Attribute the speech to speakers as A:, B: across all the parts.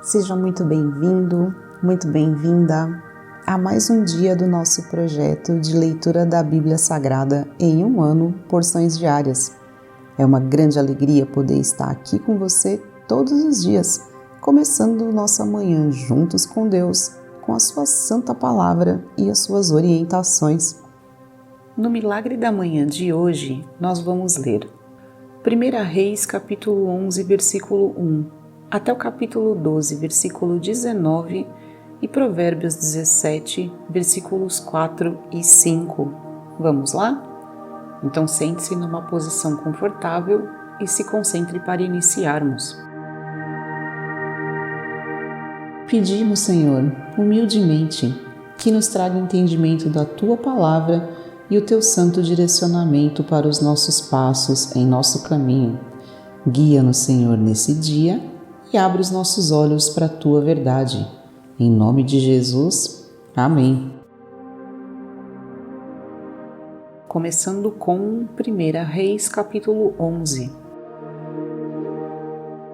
A: Seja muito bem-vindo, muito bem-vinda a mais um dia do nosso projeto de leitura da Bíblia Sagrada em um ano, porções diárias. É uma grande alegria poder estar aqui com você todos os dias, começando nossa manhã juntos com Deus, com a sua santa palavra e as suas orientações. No milagre da manhã de hoje, nós vamos ler 1 Reis, capítulo 11, versículo 1, até o capítulo 12, versículo 19 e Provérbios 17, versículos 4 e 5. Vamos lá? Então sente-se numa posição confortável e se concentre para iniciarmos. Pedimos, Senhor, humildemente, que nos traga entendimento da Tua palavra e o Teu santo direcionamento para os nossos passos em nosso caminho. Guia-nos, Senhor, nesse dia e abre os nossos olhos para a Tua verdade. Em nome de Jesus, amém. Começando com 1 Reis, capítulo 11.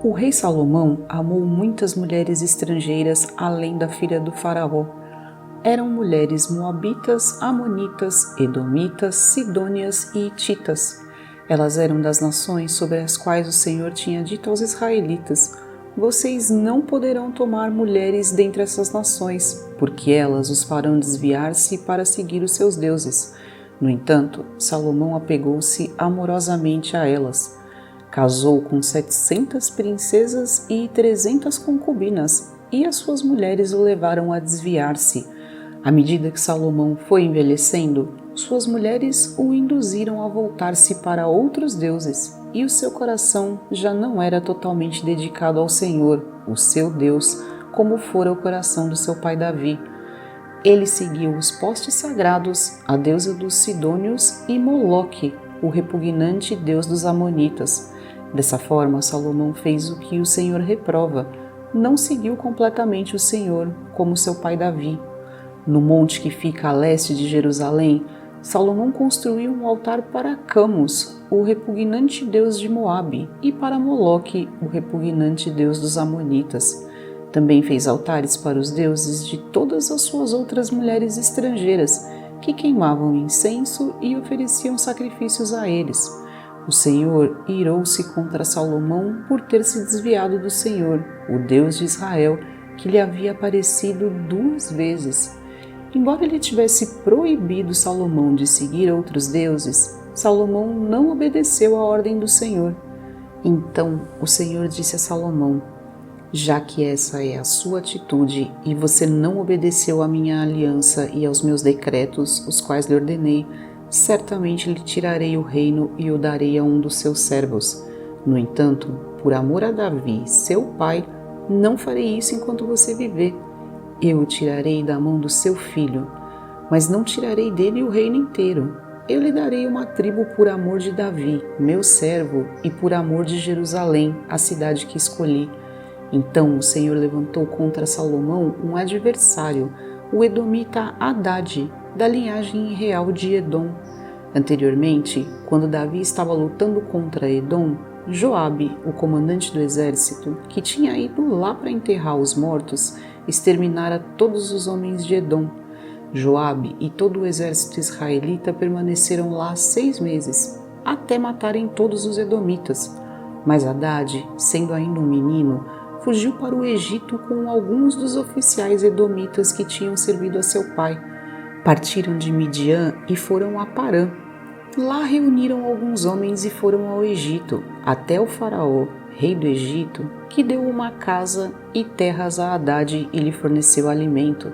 A: O rei Salomão amou muitas mulheres estrangeiras além da filha do faraó. Eram mulheres moabitas, amonitas, edomitas, sidônias e hititas. Elas eram das nações sobre as quais o Senhor tinha dito aos israelitas: vocês não poderão tomar mulheres dentre essas nações, porque elas os farão desviar-se para seguir os seus deuses. No entanto, Salomão apegou-se amorosamente a elas. Casou com 700 princesas e 300 concubinas, e as suas mulheres o levaram a desviar-se. À medida que Salomão foi envelhecendo, suas mulheres o induziram a voltar-se para outros deuses, e o seu coração já não era totalmente dedicado ao Senhor, o seu Deus, como fora o coração do seu pai Davi. Ele seguiu os postes sagrados, a deusa dos Sidônios e Moloque, o repugnante deus dos Amonitas. Dessa forma, Salomão fez o que o Senhor reprova, não seguiu completamente o Senhor, como seu pai Davi. No monte que fica a leste de Jerusalém, Salomão construiu um altar para Camus, o repugnante deus de Moabe, e para Moloque, o repugnante deus dos Amonitas. Também fez altares para os deuses de todas as suas outras mulheres estrangeiras, que queimavam incenso e ofereciam sacrifícios a eles. O Senhor irou-se contra Salomão por ter se desviado do Senhor, o Deus de Israel, que lhe havia aparecido 2 vezes. Embora ele tivesse proibido Salomão de seguir outros deuses, Salomão não obedeceu à ordem do Senhor. Então o Senhor disse a Salomão: já que essa é a sua atitude e você não obedeceu à minha aliança e aos meus decretos, os quais lhe ordenei, certamente lhe tirarei o reino e o darei a um dos seus servos. No entanto, por amor a Davi, seu pai, não farei isso enquanto você viver. Eu o tirarei da mão do seu filho, mas não tirarei dele o reino inteiro. Eu lhe darei uma tribo por amor de Davi, meu servo, e por amor de Jerusalém, a cidade que escolhi. Então o Senhor levantou contra Salomão um adversário, o edomita Hadade, da linhagem real de Edom. Anteriormente, quando Davi estava lutando contra Edom, Joabe, o comandante do exército, que tinha ido lá para enterrar os mortos, exterminara todos os homens de Edom. Joabe e todo o exército israelita permaneceram lá 6 meses, até matarem todos os edomitas. Mas Hadade, sendo ainda um menino, fugiu para o Egito com alguns dos oficiais edomitas que tinham servido a seu pai. Partiram de Midian e foram a Parã. Lá reuniram alguns homens e foram ao Egito, até o faraó, rei do Egito, que deu uma casa e terras a Hadade e lhe forneceu alimento.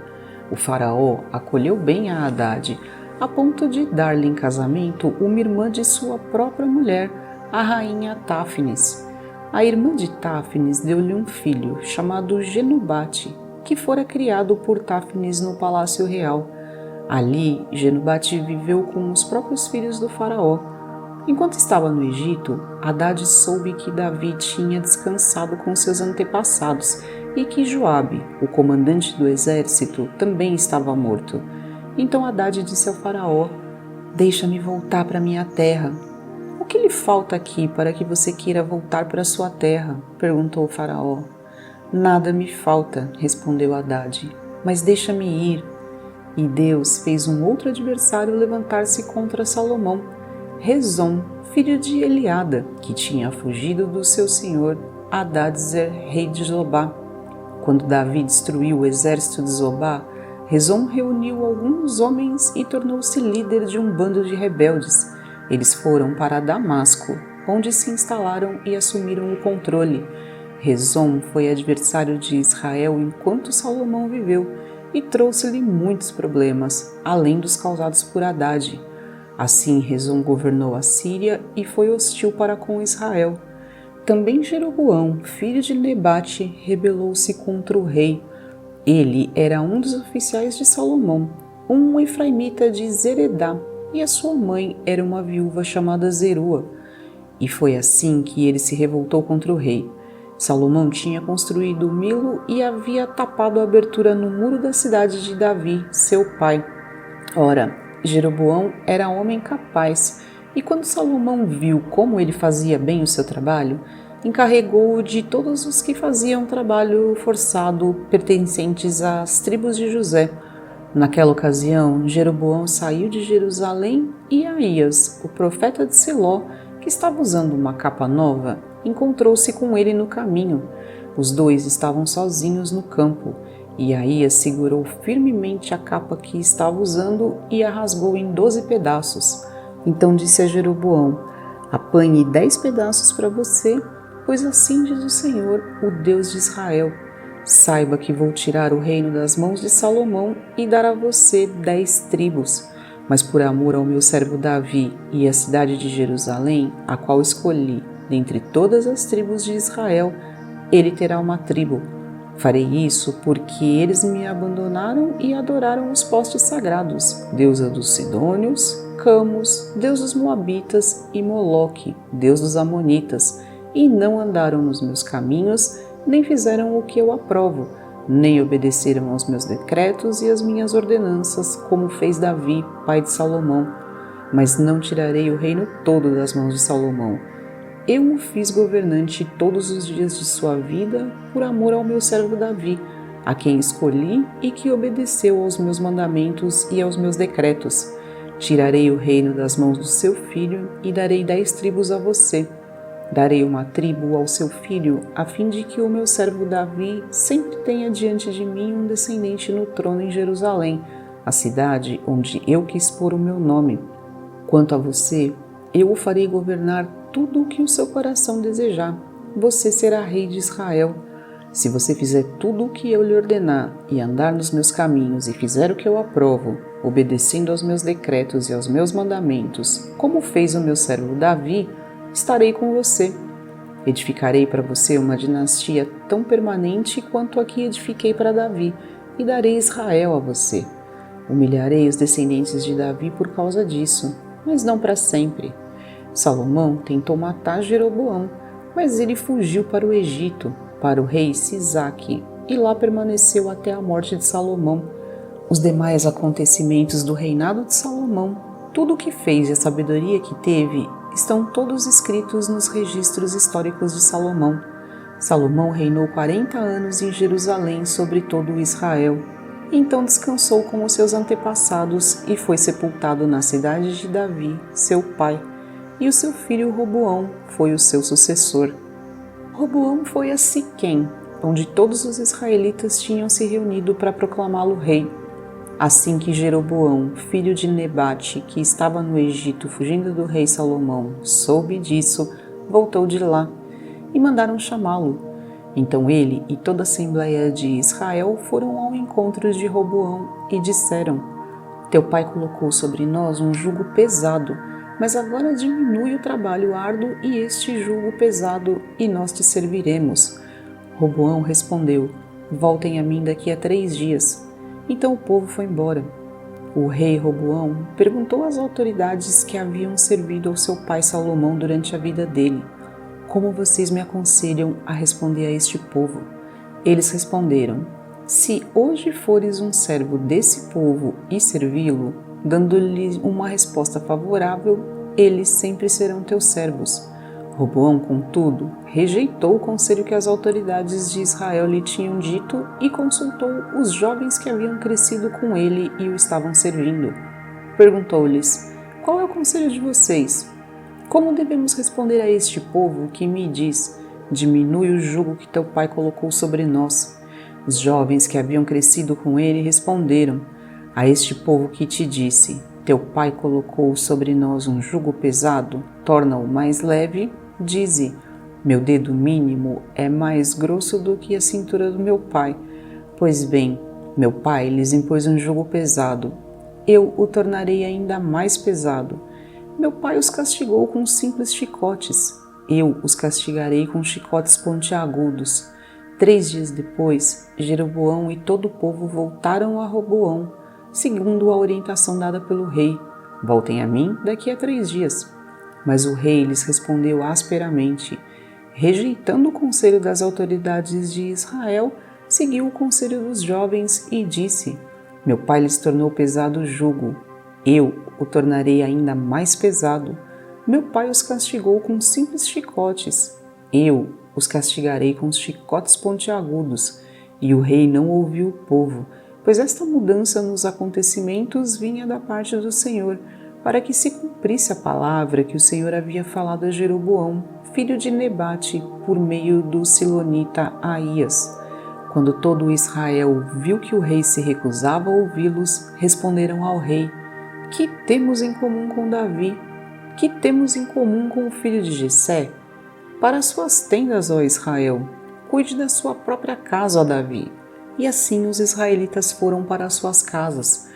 A: O faraó acolheu bem a Hadade, a ponto de dar-lhe em casamento uma irmã de sua própria mulher, a rainha Táfnis. A irmã de Táfnis deu-lhe um filho, chamado Genubate, que fora criado por Táfnis no palácio real. Ali, Genubate viveu com os próprios filhos do faraó. Enquanto estava no Egito, Hadade soube que Davi tinha descansado com seus antepassados e que Joabe, o comandante do exército, também estava morto. Então Hadade disse ao faraó: deixa-me voltar para minha terra. O que lhe falta aqui para que você queira voltar para sua terra? Perguntou o faraó. Nada me falta, respondeu Hadade, mas deixa-me ir. E Deus fez um outro adversário levantar-se contra Salomão, Rezon, filho de Eliada, que tinha fugido do seu senhor Hadadezer, rei de Zobá. Quando Davi destruiu o exército de Zobá, Rezon reuniu alguns homens e tornou-se líder de um bando de rebeldes. Eles foram para Damasco, onde se instalaram e assumiram o controle. Rezon foi adversário de Israel enquanto Salomão viveu e trouxe-lhe muitos problemas, além dos causados por Hadade. Assim, Rezon governou a Síria e foi hostil para com Israel. Também Jeroboão, filho de Nebate, rebelou-se contra o rei. Ele era um dos oficiais de Salomão, um efraimita de Zeredá, e a sua mãe era uma viúva chamada Zerua. E foi assim que ele se revoltou contra o rei. Salomão tinha construído o Milo e havia tapado a abertura no muro da cidade de Davi, seu pai. Ora, Jeroboão era homem capaz, e quando Salomão viu como ele fazia bem o seu trabalho, encarregou-o de todos os que faziam trabalho forçado pertencentes às tribos de José. Naquela ocasião, Jeroboão saiu de Jerusalém e Aías, o profeta de Siló, que estava usando uma capa nova, encontrou-se com ele no caminho. Os dois estavam sozinhos no campo, e Aías segurou firmemente a capa que estava usando e a rasgou em 12 pedaços. Então disse a Jeroboão: apanhe 10 pedaços para você, pois assim diz o Senhor, o Deus de Israel. Saiba que vou tirar o reino das mãos de Salomão e dar a você 10 tribos. Mas por amor ao meu servo Davi e à cidade de Jerusalém, a qual escolhi dentre todas as tribos de Israel, ele terá uma tribo. Farei isso porque eles me abandonaram e adoraram os postes sagrados, deusa dos Sidônios, Camos, deus dos Moabitas, e Moloque, deus dos Amonitas, e não andaram nos meus caminhos, nem fizeram o que eu aprovo, nem obedeceram aos meus decretos e às minhas ordenanças, como fez Davi, pai de Salomão. Mas não tirarei o reino todo das mãos de Salomão. Eu o fiz governante todos os dias de sua vida por amor ao meu servo Davi, a quem escolhi e que obedeceu aos meus mandamentos e aos meus decretos. Tirarei o reino das mãos do seu filho e darei 10 tribos a você. Darei uma tribo ao seu filho, a fim de que o meu servo Davi sempre tenha diante de mim um descendente no trono em Jerusalém, a cidade onde eu quis pôr o meu nome. Quanto a você, eu o farei governar tudo o que o seu coração desejar. Você será rei de Israel. Se você fizer tudo o que eu lhe ordenar e andar nos meus caminhos e fizer o que eu aprovo, obedecendo aos meus decretos e aos meus mandamentos, como fez o meu servo Davi, estarei com você. Edificarei para você uma dinastia tão permanente quanto a que edifiquei para Davi, e darei Israel a você. Humilharei os descendentes de Davi por causa disso, mas não para sempre. Salomão tentou matar Jeroboão, mas ele fugiu para o Egito, para o rei Sisaque, e lá permaneceu até a morte de Salomão. Os demais acontecimentos do reinado de Salomão, tudo o que fez e a sabedoria que teve, estão todos escritos nos registros históricos de Salomão. Salomão reinou 40 anos em Jerusalém sobre todo o Israel. Então descansou com os seus antepassados e foi sepultado na cidade de Davi, seu pai, e o seu filho Roboão foi o seu sucessor. Roboão foi a Siquém, onde todos os israelitas tinham se reunido para proclamá-lo rei. Assim que Jeroboão, filho de Nebate, que estava no Egito fugindo do rei Salomão, soube disso, voltou de lá e mandaram chamá-lo. Então ele e toda a Assembleia de Israel foram ao encontro de Roboão e disseram: Teu pai colocou sobre nós um jugo pesado, mas agora diminui o trabalho árduo e este jugo pesado, e nós te serviremos. Roboão respondeu: Voltem a mim daqui a 3 dias. Então o povo foi embora. O rei Roboão perguntou às autoridades que haviam servido ao seu pai Salomão durante a vida dele: Como vocês me aconselham a responder a este povo? Eles responderam: Se hoje fores um servo desse povo e servi-lo, dando-lhe uma resposta favorável, eles sempre serão teus servos. Roboão, contudo, rejeitou o conselho que as autoridades de Israel lhe tinham dito e consultou os jovens que haviam crescido com ele e o estavam servindo. Perguntou-lhes: qual é o conselho de vocês? Como devemos responder a este povo que me diz: diminui o jugo que teu pai colocou sobre nós? Os jovens que haviam crescido com ele responderam: a este povo que te disse: teu pai colocou sobre nós um jugo pesado, torna-o mais leve, dize: meu dedo mínimo é mais grosso do que a cintura do meu pai. Pois bem, meu pai lhes impôs um jugo pesado, eu o tornarei ainda mais pesado. Meu pai os castigou com simples chicotes, eu os castigarei com chicotes pontiagudos. 3 dias depois, Jeroboão e todo o povo voltaram a Roboão, segundo a orientação dada pelo rei: voltem a mim daqui a 3 dias. Mas o rei lhes respondeu asperamente. Rejeitando o conselho das autoridades de Israel, seguiu o conselho dos jovens e disse: meu pai lhes tornou pesado o jugo, eu o tornarei ainda mais pesado. Meu pai os castigou com simples chicotes, eu os castigarei com chicotes pontiagudos. E o rei não ouviu o povo, pois esta mudança nos acontecimentos vinha da parte do Senhor, para que se cumprisse a palavra que o Senhor havia falado a Jeroboão, filho de Nebate, por meio do silonita Aías. Quando todo Israel viu que o rei se recusava a ouvi-los, responderam ao rei: que temos em comum com Davi? Que temos em comum com o filho de Jessé? Para as suas tendas, ó Israel, cuide da sua própria casa, ó Davi. E assim os israelitas foram para as suas casas.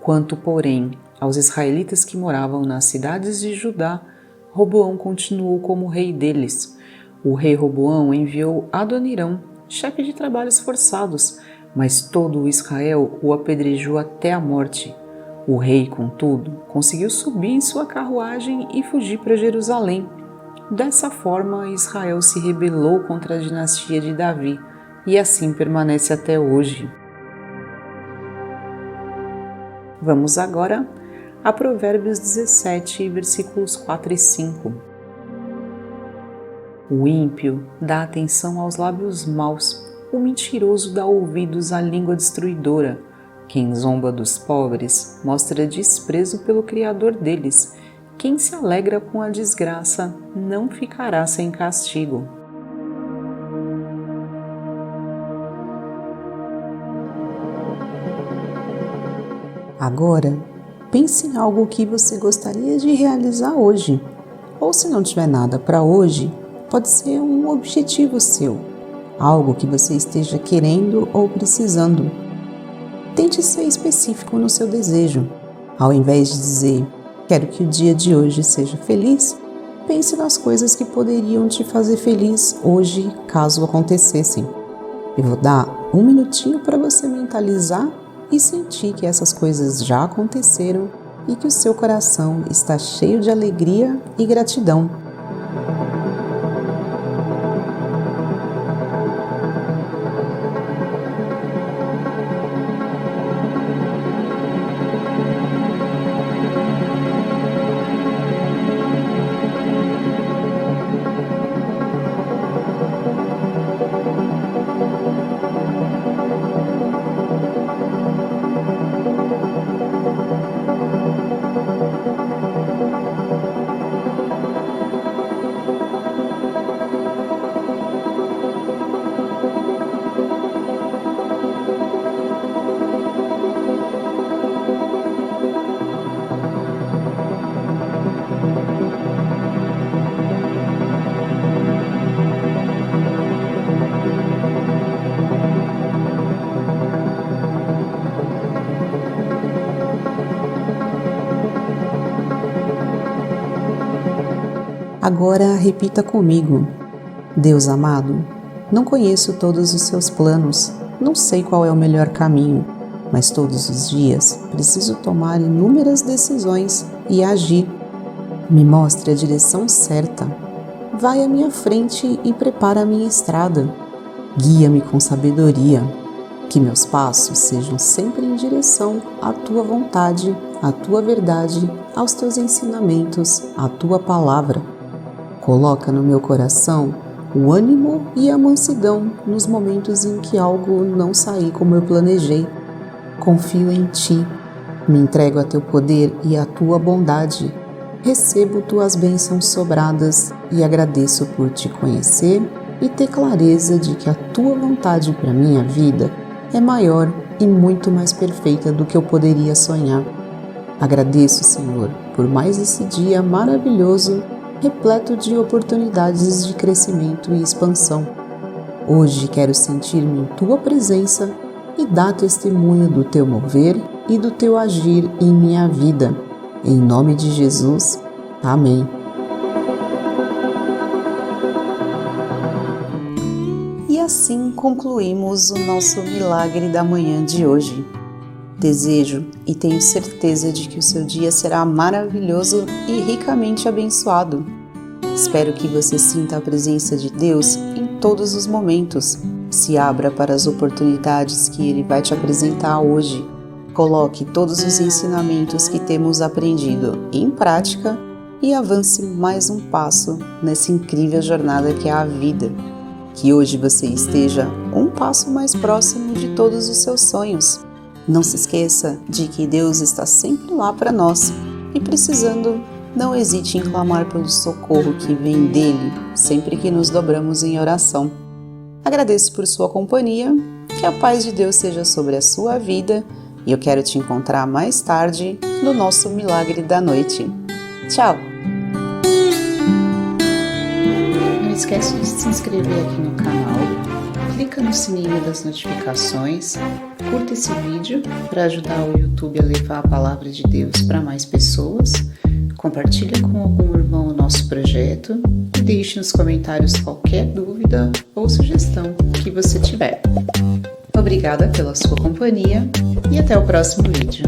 A: Quanto, porém, aos israelitas que moravam nas cidades de Judá, Roboão continuou como rei deles. O rei Roboão enviou Adonirão, chefe de trabalhos forçados, mas todo o Israel o apedrejou até a morte. O rei, contudo, conseguiu subir em sua carruagem e fugir para Jerusalém. Dessa forma, Israel se rebelou contra a dinastia de Davi e assim permanece até hoje. Vamos agora a Provérbios 17, versículos 4 e 5. O ímpio dá atenção aos lábios maus, o mentiroso dá ouvidos à língua destruidora. Quem zomba dos pobres mostra desprezo pelo Criador deles. Quem se alegra com a desgraça não ficará sem castigo. Agora, pense em algo que você gostaria de realizar hoje. Ou se não tiver nada para hoje, pode ser um objetivo seu, algo que você esteja querendo ou precisando. Tente ser específico no seu desejo. Ao invés de dizer, quero que o dia de hoje seja feliz, pense nas coisas que poderiam te fazer feliz hoje, caso acontecessem. Eu vou dar 1 minutinho para você mentalizar e sentir que essas coisas já aconteceram e que o seu coração está cheio de alegria e gratidão. Agora repita comigo. Deus amado, não conheço todos os seus planos, não sei qual é o melhor caminho, mas todos os dias preciso tomar inúmeras decisões e agir. Me mostre a direção certa. Vai à minha frente e prepara a minha estrada. Guia-me com sabedoria. Que meus passos sejam sempre em direção à tua vontade, à tua verdade, aos teus ensinamentos, à tua palavra. Coloca no meu coração o ânimo e a mansidão nos momentos em que algo não sair como eu planejei. Confio em Ti, me entrego a Teu poder e a Tua bondade. Recebo Tuas bênçãos sobradas e agradeço por Te conhecer e ter clareza de que a Tua vontade para minha vida é maior e muito mais perfeita do que eu poderia sonhar. Agradeço, Senhor, por mais esse dia maravilhoso, repleto de oportunidades de crescimento e expansão. Hoje quero sentir-me em Tua presença e dar testemunho do Teu mover e do Teu agir em minha vida. Em nome de Jesus. Amém. E assim concluímos o nosso milagre da manhã de hoje. Desejo e tenho certeza de que o seu dia será maravilhoso e ricamente abençoado. Espero que você sinta a presença de Deus em todos os momentos. Se abra para as oportunidades que Ele vai te apresentar hoje. Coloque todos os ensinamentos que temos aprendido em prática e avance mais um passo nessa incrível jornada que é a vida. Que hoje você esteja um passo mais próximo de todos os seus sonhos. Não se esqueça de que Deus está sempre lá para nós e precisando, não hesite em clamar pelo socorro que vem dele sempre que nos dobramos em oração. Agradeço por sua companhia, que a paz de Deus seja sobre a sua vida e eu quero te encontrar mais tarde no nosso Milagre da Noite. Tchau! Não esquece de se inscrever aqui no canal, clica no sininho das notificações, curta esse vídeo para ajudar o YouTube a levar a palavra de Deus para mais pessoas, compartilha com algum irmão o nosso projeto e deixe nos comentários qualquer dúvida ou sugestão que você tiver. Obrigada pela sua companhia e até o próximo vídeo.